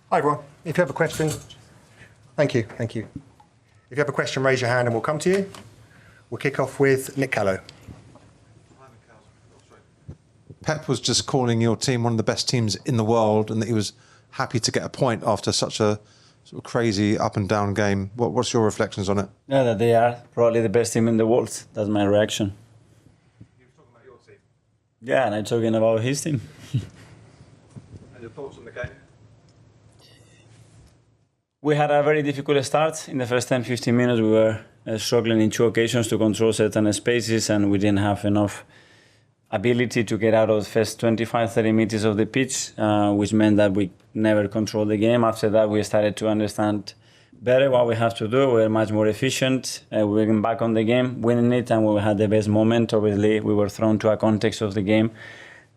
Hi everyone. If you have a question, thank you. If you have a question, raise your hand and we'll come to you. We'll kick off with Nick Callow. Pep was just calling your team one of the best teams in the world, and that he was happy to get a point after such a sort of crazy up and down game. What's your reflections on it? Yeah, that they are probably the best team in the world. That's my reaction. You were talking about your team. Yeah, and I'm talking about his team. And your thoughts on the game? We had a very difficult start. In the first 10-15 minutes, we were struggling in two occasions to control certain spaces, and we didn't have enough ability to get out of the first 25-30 meters of the pitch, which meant that we never controlled the game. After that, we started to understand better what we have to do. We were much more efficient. We were back on the game, winning it, and we had the best moment. Obviously, we were thrown to a context of the game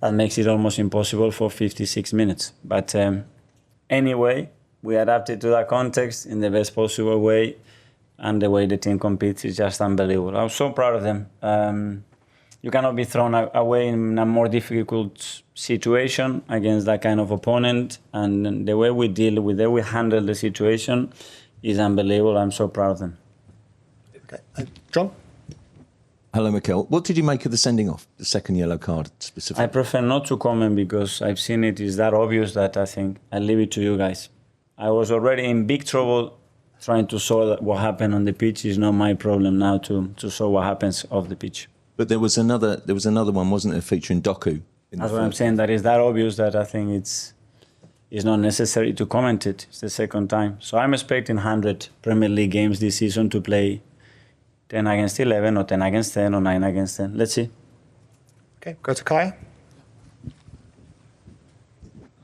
that makes it almost impossible for 56 minutes. But anyway, we adapted to that context in the best possible way, and the way the team competes is just unbelievable. I'm so proud of them. You cannot be thrown away in a more difficult situation against that kind of opponent, and the way we deal with it, we handle the situation is unbelievable. I'm so proud of them. Okay. John? Hello, Mikel. What did you make of the sending off, the second yellow card specifically? I prefer not to comment because I've seen it is that obvious that I think I'll leave it to you guys. I was already in big trouble trying to solve what happened on the pitch. It's not my problem now to solve what happens off the pitch. But there was another one, wasn't there, featuring Doku? That's what I'm saying. That is that obvious that I think it's not necessary to comment it. It's the second time. So I'm expecting 100 Premier League games this season to play 10 against 11 or 10 against 10 or 9 against 10. Let's see. Okay, go to Kai.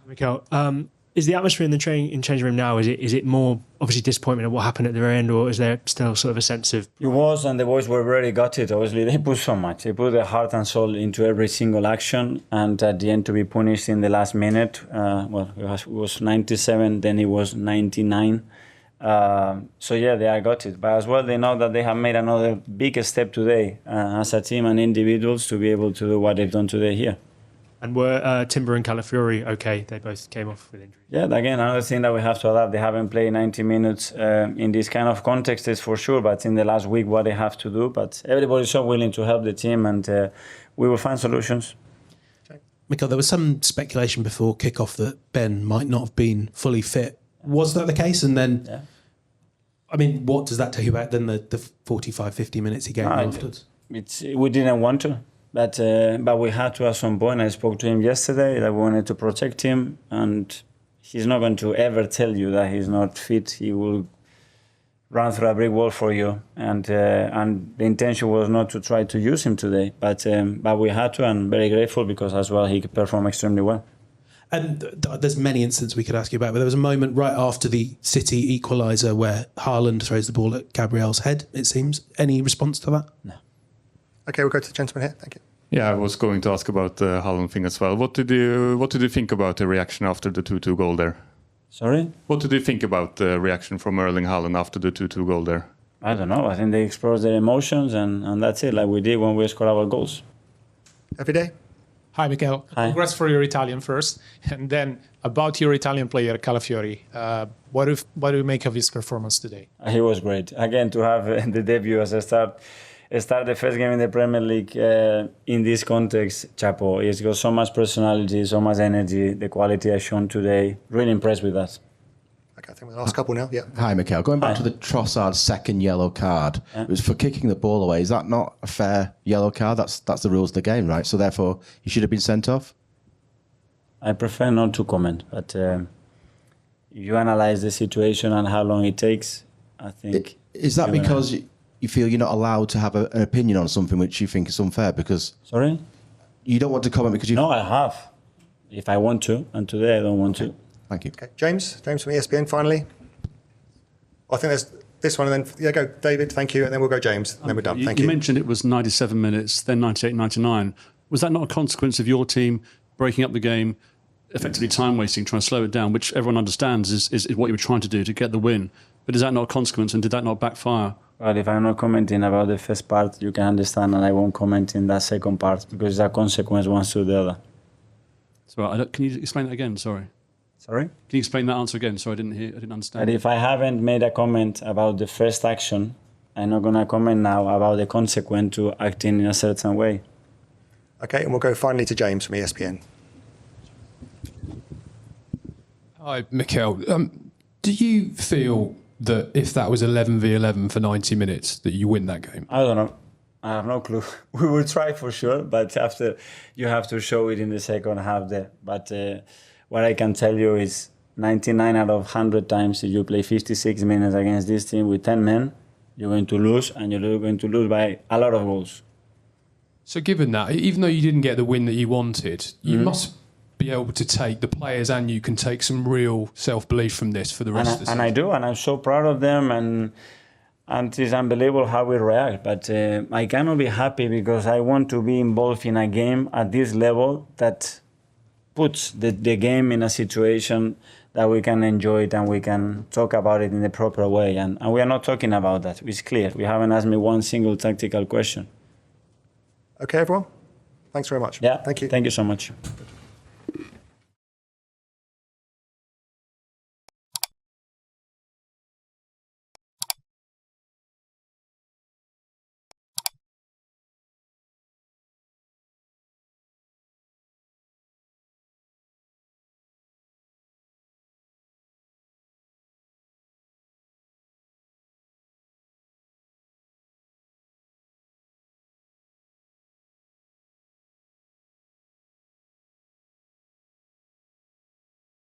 Mikel, is the atmosphere in the changing room now, is it more obviously disappointment at what happened at the very end, or is there still sort of a sense of... It was, and the boys were very gutted. Obviously, they put so much. They put their heart and soul into every single action, and at the end to be punished in the last minute, it was 97, then it was 99. So yeah, they are gutted. But as well, they know that they have made another big step today as a team and individuals to be able to do what they've done today here. And were Timber and Calafiori okay? They both came off with injury. Yeah, again, another thing that we have to adapt. They haven't played 90 minutes in this kind of context, is for sure, but in the last week, what they have to do. But everybody's so willing to help the team, and we will find solutions. Mikel, there was some speculation before kickoff that Ben might not have been fully fit. Was that the case? And then, yeah. I mean, what does that tell you about then the 45, 50 minutes he gave afterwards? We didn't want to. But we had to at some point. I spoke to him yesterday that we wanted to protect him, and he's not going to ever tell you that he's not fit. He will run through a brick wall for you, and the intention was not to try to use him today, but we had to, and very grateful because as well he could perform extremely well. And there's many incidents we could ask you about, but there was a moment right after the City equaliser where Haaland throws the ball at Gabriel's head, it seems. Any response to that? No. Okay, we'll go to the gentleman here. Thank you. Yeah, I was going to ask about the Haaland thing as well. What did you think about the reaction after the 2-2 goal there? Sorry? What did you think about the reaction from Erling Haaland after the 2-2 goal there? I don't know. I think they expressed their emotions, and that's it, like we did when we scored our goals. Every day. Hi, Mikel. Hi. Congrats for your Italian first. And then about your Italian player, Calafiori. What do you make of his performance today? He was great. Again, to have the debut as a start the first game in the Premier League in this context, Chapo. He's got so much personality, so much energy, the quality has shown today. Really impressed with that. Okay, I think we're the last couple now. Yeah. Hi, Mikel. Going back to the Trossard second yellow card, it was for kicking the ball away. Is that not a fair yellow card? That's the rules of the game, right? So therefore, he should have been sent off? I prefer not to comment, but if you analyze the situation and how long it takes, I think... Is that because you feel you're not allowed to have an opinion on something which you think is unfair? Because... Sorry? You don't want to comment because you... No, I have. If I want to, and today I don't want to. Thank you. Okay, James from ESPN, finally. I think there's this one, and then go David, thank you, and then we'll go James, and then we're done. Thank you. You mentioned it was 97 minutes, then 98, 99. Was that not a consequence of your team breaking up the game, effectively time wasting, trying to slow it down, which everyone understands is what you were trying to do to get the win? But is that not a consequence, and did that not backfire? Well, if I'm not commenting about the first part, you can understand, and I won't comment in that second part because it's a consequence one to the other. So can you explain that again? Sorry. Sorry? Can you explain that answer again? Sorry, I didn't understand. But if I haven't made a comment about the first action, I'm not going to comment now about the consequence to acting in a certain way. Okay, and we'll go finally to James from ESPN. Hi, Mikel. Do you feel that if that was 11v11 for 90 minutes, that you win that game? I don't know. I have no clue. We will try for sure, but after you have to show it in the second half there. But what I can tell you is 99 out of 100 times if you play 56 minutes against this team with 10 men, you're going to lose, and you're going to lose by a lot of goals. So given that, even though you didn't get the win that you wanted, you must be able to take, the players and you can take some real self-belief from this for the rest of the season. And I do, and I'm so proud of them, and it's unbelievable how we react. But I cannot be happy because I want to be involved in a game at this level that puts the game in a situation that we can enjoy it and we can talk about it in the proper way. And we are not talking about that. It's clear. We haven't asked me one single tactical question. Okay, everyone? Thanks very much. Yeah. Thank you. Thank you so much.